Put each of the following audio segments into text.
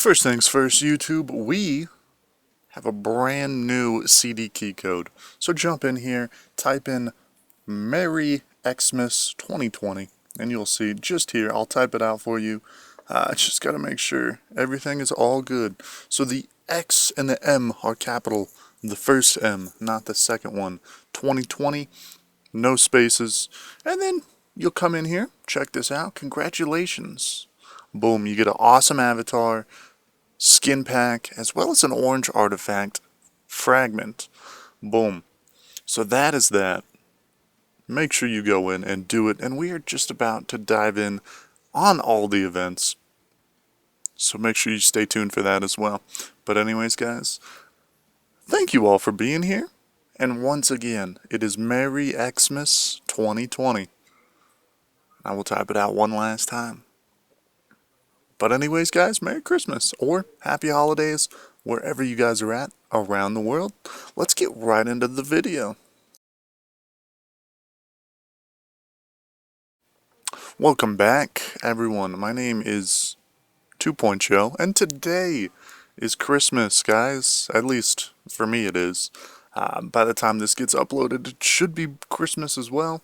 First things first, YouTube, we have a brand new CD key code. So jump in here, type in Merry Xmas 2020, and you'll see just here. I'll type it out for you. Just got to make sure everything is all good. So the X and the M are capital. The first M, not the second one. 2020, no spaces. And then you'll come in here, check this out. Congratulations. Boom, you get an awesome avatar, skin pack, as well as an orange artifact fragment. Boom. So that is that. Make sure you go in and do it, and we are just about to dive in on all the events. So make sure you stay tuned for that as well. But anyways, guys, thank you all for being here. And once again, it is Merry Xmas 2020. I will type it out one last time. But anyways, guys, Merry Christmas or Happy Holidays, wherever you guys are at around the world. Let's get right into the video. Welcome back, everyone. My name is 2 Show, and today is Christmas, guys. At least for me it is. By the time this gets uploaded, it should be Christmas as well.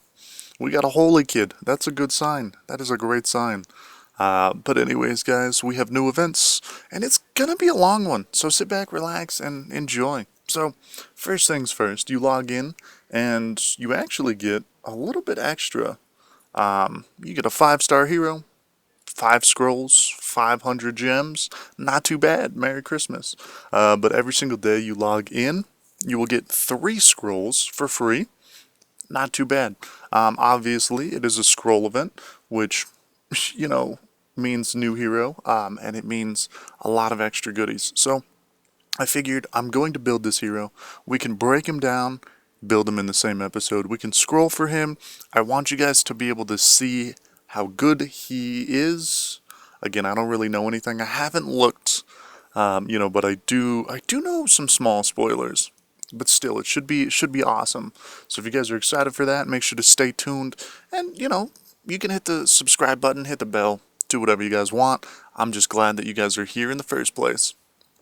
We got a holy kid. That's a good sign. That is a great sign. But anyways, guys, we have new events, and it's gonna be a long one, so sit back, relax, and enjoy. So, first things first, you log in, and you actually get a little bit extra. You get a 5-star hero, 5 scrolls, 500 gems, not too bad, Merry Christmas. But every single day you log in, you will get 3 scrolls for free, not too bad. Obviously, it is a scroll event, which, you know, means new hero, and it means a lot of extra goodies. So I figured I'm going to build this hero. We can break him down, build him in the same episode. We can scroll for him. I want you guys to be able to see how good he is. Again, I don't really know anything. I haven't looked, but I do know some small spoilers. But still, it should be awesome. So if you guys are excited for that, make sure to stay tuned. And you can hit the subscribe button, hit the bell, do whatever you guys want. I'm just glad that you guys are here in the first place.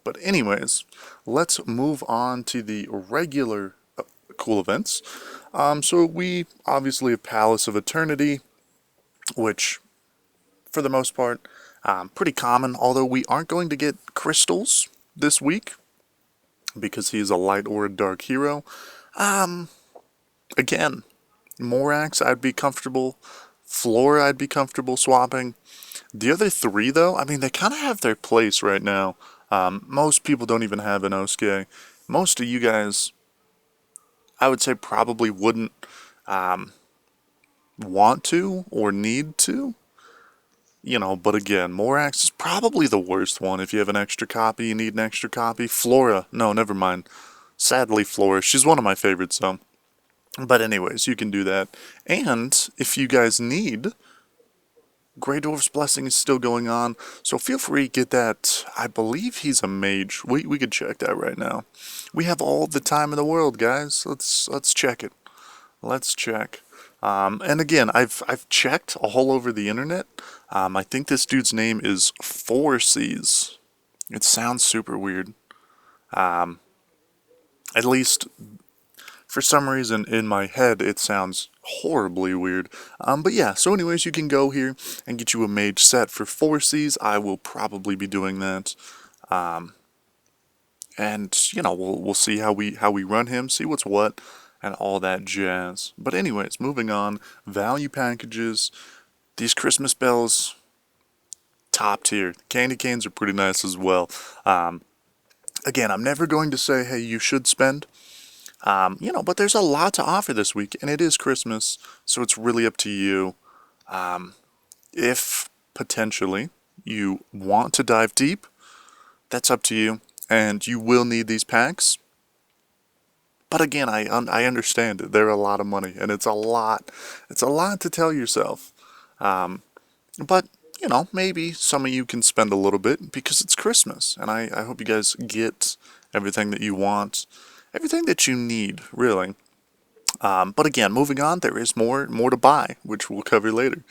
But anyways, let's move on to the regular cool events. So we obviously have Palace of Eternity, which for the most part pretty common, although we aren't going to get crystals this week because he's a light or a dark hero. Again, Morax I'd be comfortable, Flora I'd be comfortable swapping. The other 3 though, I mean, they kind of have their place right now. Most people don't even have an Osuke. Most of you guys, I would say, probably wouldn't want to or need to. But again, Morax is probably the worst one. If you have an extra copy, you need an extra copy. Flora, no, never mind. Sadly, Flora, she's one of my favorites, so. But anyways, you can do that. And if you guys need, Grey Dwarf's Blessing is still going on, so feel free to get that. I believe he's a mage. We could check that right now. We have all the time in the world, guys. Let's check it. Let's check. And again, I've checked all over the internet. I think this dude's name is Phorcys. It sounds super weird. At least for some reason in my head it sounds horribly weird. But yeah, so anyways, you can go here and get you a mage set for Phorcys. I will probably be doing that. And we'll see how we run him, see what's what, and all that jazz. But anyways, moving on, value packages. These Christmas bells, top tier. Candy canes are pretty nice as well. Again, I'm never going to say, hey, you should spend. But there's a lot to offer this week, and it is Christmas, so it's really up to you. If potentially you want to dive deep, that's up to you, and you will need these packs. But again, I understand it. They're a lot of money, and it's a lot. It's a lot to tell yourself. But maybe some of you can spend a little bit because it's Christmas, and I hope you guys get everything that you want, everything that you need, really. But again, moving on, there is more to buy, which we'll cover later.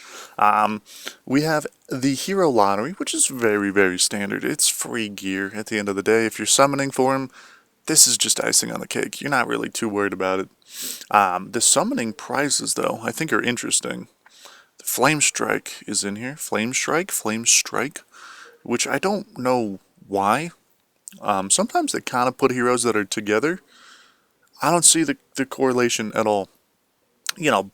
We have the Hero Lottery, which is very, very standard. It's free gear at the end of the day. If you're summoning for him, this is just icing on the cake. You're not really too worried about it. The summoning prizes, though, I think are interesting. The Flame Strike is in here. Flame Strike, which I don't know why. Sometimes they kind of put heroes that are together. I don't see the correlation at all.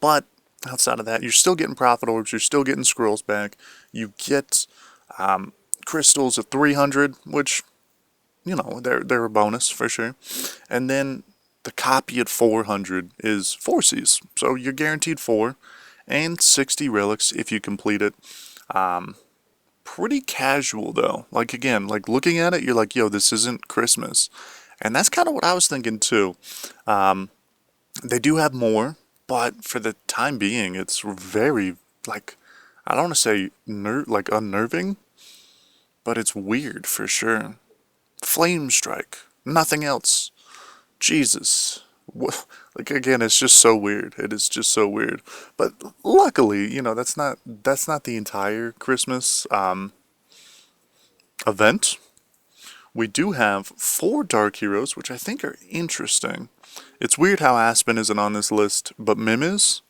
But outside of that, you're still getting Prophet Orbs, you're still getting Scrolls back. You get crystals of 300, which, they're a bonus for sure. And then the copy at 400 is Phorcys. So you're guaranteed 4 and 60 relics if you complete it. Pretty casual though. Like again, like looking at it, you're like, yo, this isn't Christmas. And that's kind of what I was thinking too. They do have more, but for the time being, it's very, like, I don't want to say unnerving, but it's weird for sure. Flame Strike, nothing else. Jesus. Like again, it's just so weird. It is just so weird. But luckily, that's not the entire Christmas event. We do have 4 Dark Heroes, which I think are interesting. It's weird how Aspen isn't on this list, but Mim is.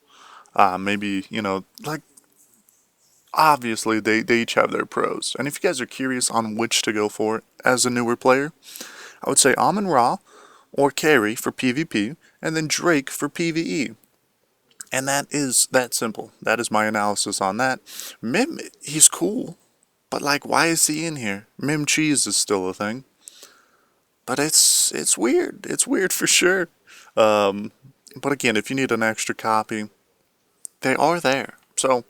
Maybe, like, obviously they each have their pros. And if you guys are curious on which to go for as a newer player, I would say Amon Ra or Carry for PvP, and then Drake for PvE. And that is that simple. That is my analysis on that. Mim, he's cool, but like, why is he in here? Mim Cheese is still a thing. But it's weird. It's weird for sure. But again, if you need an extra copy, they are there. So,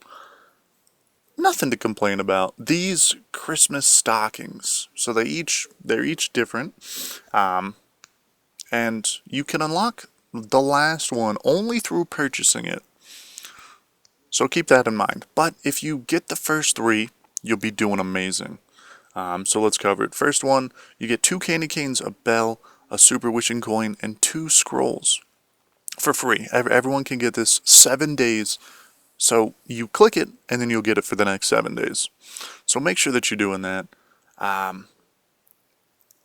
nothing to complain about. These Christmas stockings, so they're each different. And you can unlock the last one only through purchasing it. So keep that in mind. But if you get the first 3, you'll be doing amazing. So let's cover it. First one, you get 2 candy canes, a bell, a super wishing coin, and 2 scrolls for free. Everyone can get this 7 days. So you click it, and then you'll get it for the next 7 days. So make sure that you're doing that.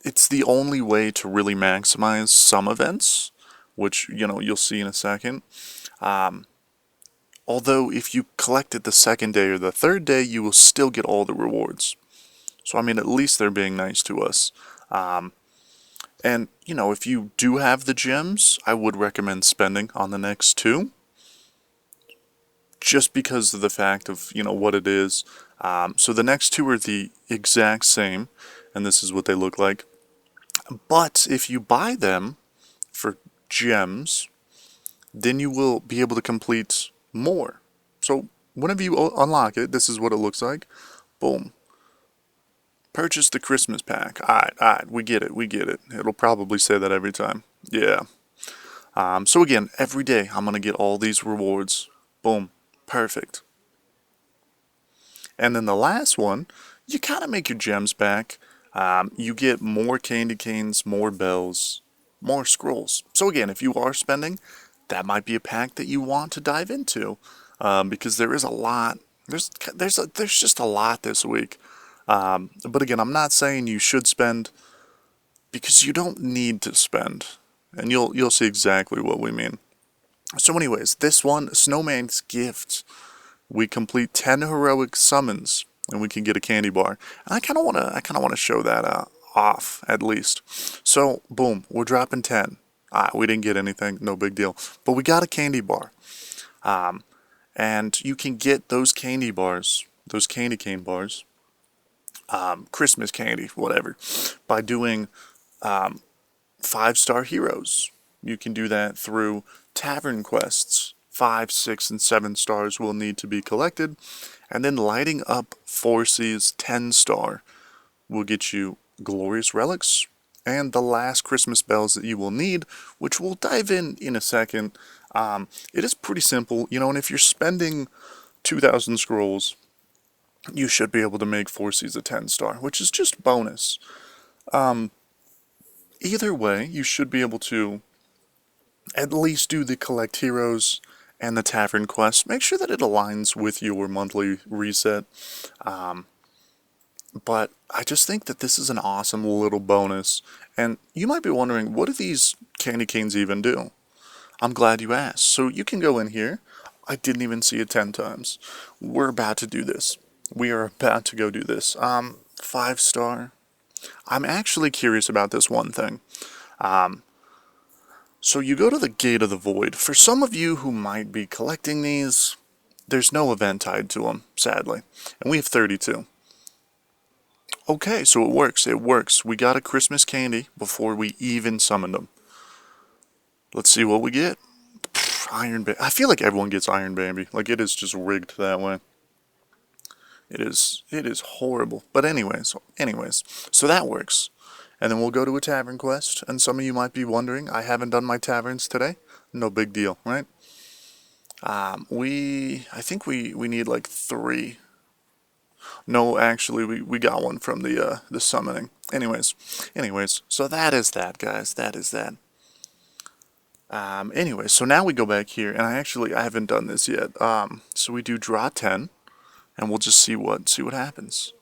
It's the only way to really maximize some events, which, you'll see in a second. Although if you collect it the second day or the third day, you will still get all the rewards. So, I mean, at least they're being nice to us. And, if you do have the gems, I would recommend spending on the next 2. Just because of the fact of, what it is. So the next 2 are the exact same, and this is what they look like. But if you buy them for gems, then you will be able to complete more. So whenever you unlock it, this is what it looks like. Boom. Purchase the Christmas pack. Alright, we get it. It'll probably say that every time. Yeah. So again, every day I'm going to get all these rewards. Boom. Perfect. And then the last one, you kind of make your gems back. You get more candy canes, more bells, more scrolls. So again, if you are spending, that might be a pack that you want to dive into. Because there is a lot. There's just a lot this week. But again, I'm not saying you should spend, because you don't need to spend, and you'll see exactly what we mean. So anyways, this one, Snowman's Gift. We complete 10 heroic summons, and we can get a candy bar. And I kind of want to show that off at least. So boom, we're dropping 10. We didn't get anything, no big deal, but we got a candy bar. And you can get those candy bars, those candy cane bars, Christmas candy, whatever, by doing 5-star heroes. You can do that through tavern quests. 5, 6, and 7 stars will need to be collected, and then lighting up Phorcys 10-star will get you glorious relics and the last Christmas bells that you will need, which we'll dive in a second. It is pretty simple, and if you're spending 2,000 scrolls, you should be able to make Phorcys a 10-star, which is just bonus. Either way, you should be able to at least do the collect heroes and the tavern quest. Make sure that it aligns with your monthly reset. But I just think that this is an awesome little bonus. And you might be wondering, what do these candy canes even do? I'm glad you asked. So you can go in here. I didn't even see it 10 times. We're about to do this. We are about to go do this. 5-star. I'm actually curious about this one thing. So you go to the Gate of the Void. For some of you who might be collecting these, there's no event tied to them, sadly. And we have 32. Okay, so it works. It works. We got a Christmas candy before we even summoned them. Let's see what we get. Iron Baby. I feel like everyone gets Iron Baby. Like, it is just rigged that way. It is horrible. But anyways, so that works. And then we'll go to a tavern quest. And some of you might be wondering, I haven't done my taverns today. No big deal, right? I think we need like 3. No, actually, we got one from the summoning. Anyways, so that is that, guys. That is that. Anyway, so now we go back here, and I haven't done this yet. So we do draw 10, and we'll just see what happens.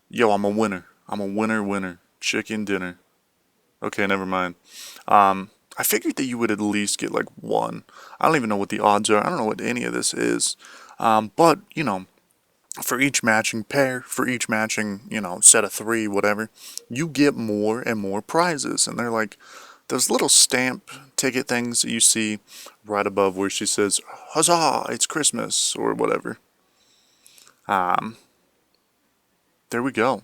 Yo, I'm a winner. I'm a winner. Chicken dinner. Okay, never mind. I figured that you would at least get like 1. I don't even know what the odds are. I don't know what any of this is. But, you know, for each matching pair, for each matching, you know, set of 3, whatever, you get more and more prizes. And they're like those little stamp ticket things that you see right above where she says, "Huzzah, it's Christmas," or whatever. There we go.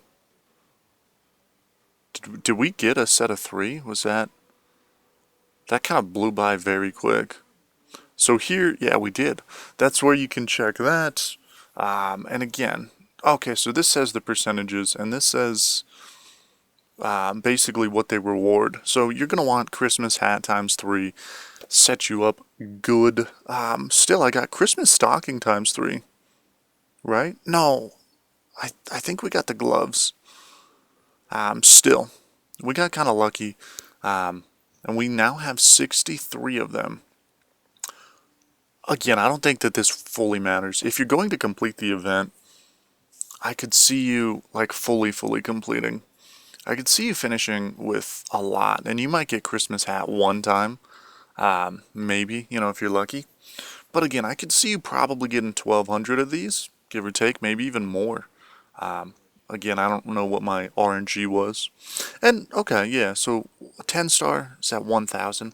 Did we get a set of 3? Was that kind of blew by very quick. So here, yeah, we did. That's where you can check that. And again, okay, so this says the percentages, and this says basically what they reward. So you're going to want Christmas hat times 3, set you up good. Still, I got Christmas stocking times 3, right? No, I think we got the gloves. Still, we got kind of lucky, and we now have 63 of them. Again, I don't think that this fully matters. If you're going to complete the event, I could see you like fully completing. I could see you finishing with a lot, and you might get Christmas hat one time, maybe, you know, if you're lucky. But again, I could see you probably getting 1,200 of these, give or take, maybe even more. Again, I don't know what my RNG was. And okay, yeah, so 10-star is at 1,000.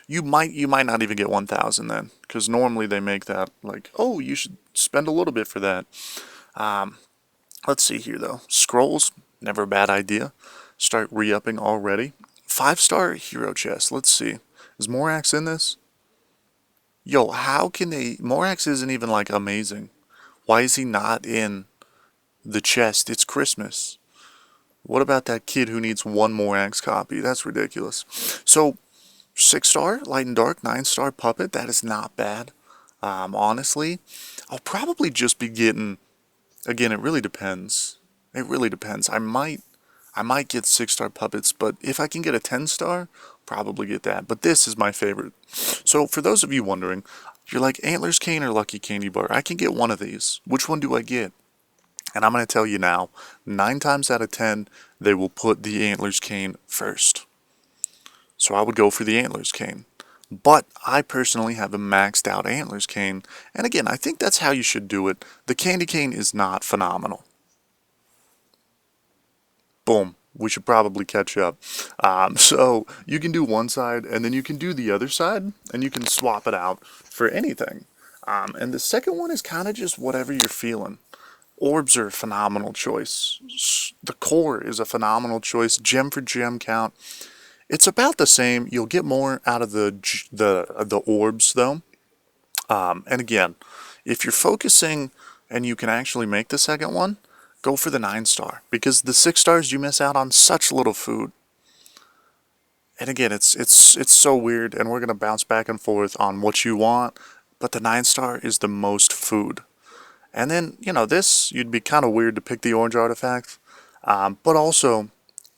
You might not even get 1,000 then, because normally they make that like, oh, you should spend a little bit for that. Let's see here though. Scrolls, never a bad idea. Start re-upping already. 5-star hero chest. Let's see. Is Morax in this? Yo, how can they? Morax isn't even like amazing. Why is he not in the chest? It's Christmas. What about that kid who needs 1 Morax copy? That's ridiculous. So 6-star Light and Dark, 9-star Puppet. That is not bad. Honestly, I'll probably just be getting. Again, it really depends. It really depends. I might get 6-star Puppets, but if I can get a 10-star, probably get that. But this is my favorite. So for those of you wondering, you're like Antlers Cane or Lucky Candy Bar. I can get one of these. Which one do I get? And I'm going to tell you now, 9 times out of 10, they will put the Antlers Cane first. So I would go for the Antlers Cane. But I personally have a maxed out Antlers Cane. And again, I think that's how you should do it. The Candy Cane is not phenomenal. Boom. We should probably catch up. So you can do one side and then you can do the other side and you can swap it out for anything. And the second one is kind of just whatever you're feeling. Orbs are a phenomenal choice. The core is a phenomenal choice. Gem for gem count. It's about the same. You'll get more out of the orbs though. And again, if you're focusing and you can actually make the second one, go for the 9-star, because the 6 stars you miss out on such little food. And again, it's so weird, and we're gonna bounce back and forth on what you want, but the 9-star is the most food. And then, you know, this, you'd be kind of weird to pick the orange artifact, but also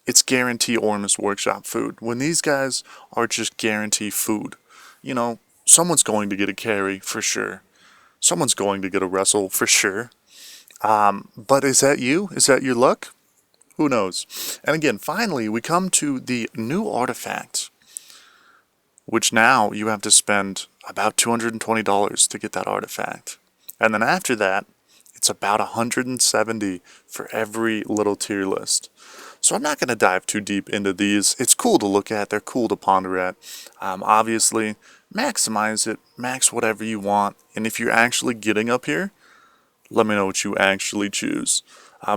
it's guarantee Ormus Workshop food. When these guys are just guarantee food, you know, someone's going to get a carry for sure. Someone's going to get a wrestle for sure. But is that you? Is that your luck? Who knows? And again, finally, we come to the new artifact, which now you have to spend about $220 to get that artifact. And then after that, it's about $170 for every little tier list. So I'm not going to dive too deep into these. It's cool to look at. They're cool to ponder at. Obviously, maximize it. Max whatever you want. And if you're actually getting up here, let me know what you actually choose.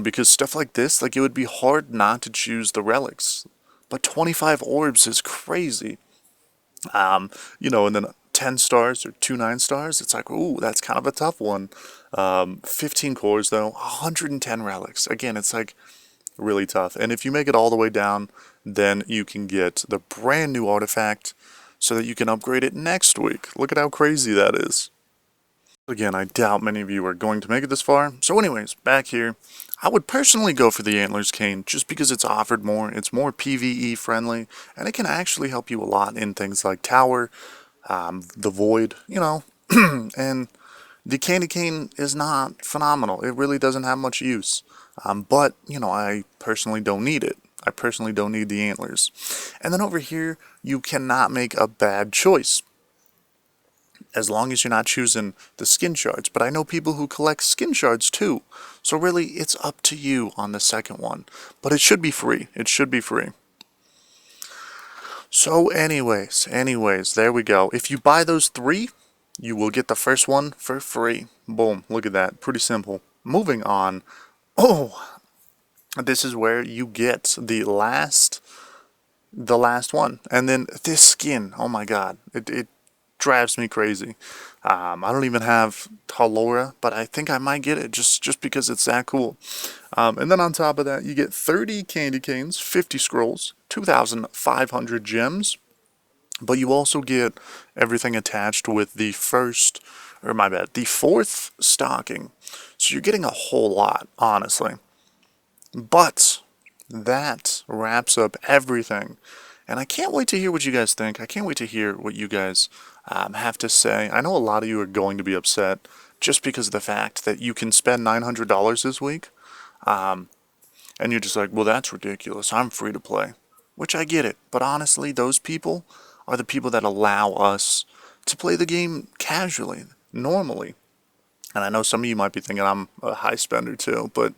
Because stuff like this, like, it would be hard not to choose the relics. But 25 orbs is crazy. You know, and then 10 stars or 2 9 stars, it's like, ooh, that's kind of a tough one. 15 cores though, 110 relics. Again, it's like really tough. And if you make it all the way down, then you can get the brand new artifact so that you can upgrade it next week. Look at how crazy that is. Again, I doubt many of you are going to make it this far. So anyways, back here, I would personally go for the Antlers Cane just because it's offered more. It's more PvE friendly, and it can actually help you a lot in things like Tower, the Void, you know, and the Candy Cane is not phenomenal. It really doesn't have much use. But, you know, I personally don't need it. I personally don't need the antlers. And then over here, you cannot make a bad choice, as long as you're not choosing the skin shards. But I know people who collect skin shards too. So really, it's up to you on the second one. But it should be free. It should be free. So anyways, there we go. If you buy those 3, you will get the first one for free. Boom, look at that. Pretty simple. Moving on. Oh, this is where you get the last one. And then this skin, oh my god, it drives me crazy. I don't even have Talora, but I think I might get it just because it's that cool. And then on top of that, you get 30 candy canes, 50 scrolls, 2,500 gems, but you also get everything attached with the the 4th stocking. So you're getting a whole lot, honestly. But that wraps up everything. And I can't wait to hear what you guys think. I can't wait to hear what you guys have to say. I know a lot of you are going to be upset just because of the fact that you can spend $900 this week. And you're just like, well, that's ridiculous. I'm free to play. Which I get it. But honestly, those people are the people that allow us to play the game casually, normally. And I know some of you might be thinking I'm a high spender too, but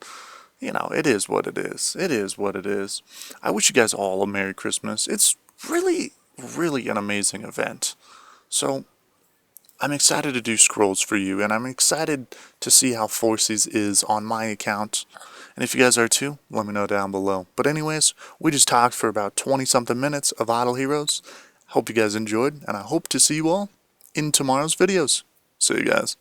you know, it is what it is. It is what it is. I wish you guys all a Merry Christmas. It's really, really an amazing event. So, I'm excited to do scrolls for you, and I'm excited to see how Phorcys is on my account. And if you guys are too, let me know down below. But anyways, we just talked for about 20-something minutes of Idle Heroes. Hope you guys enjoyed, and I hope to see you all in tomorrow's videos. See you guys.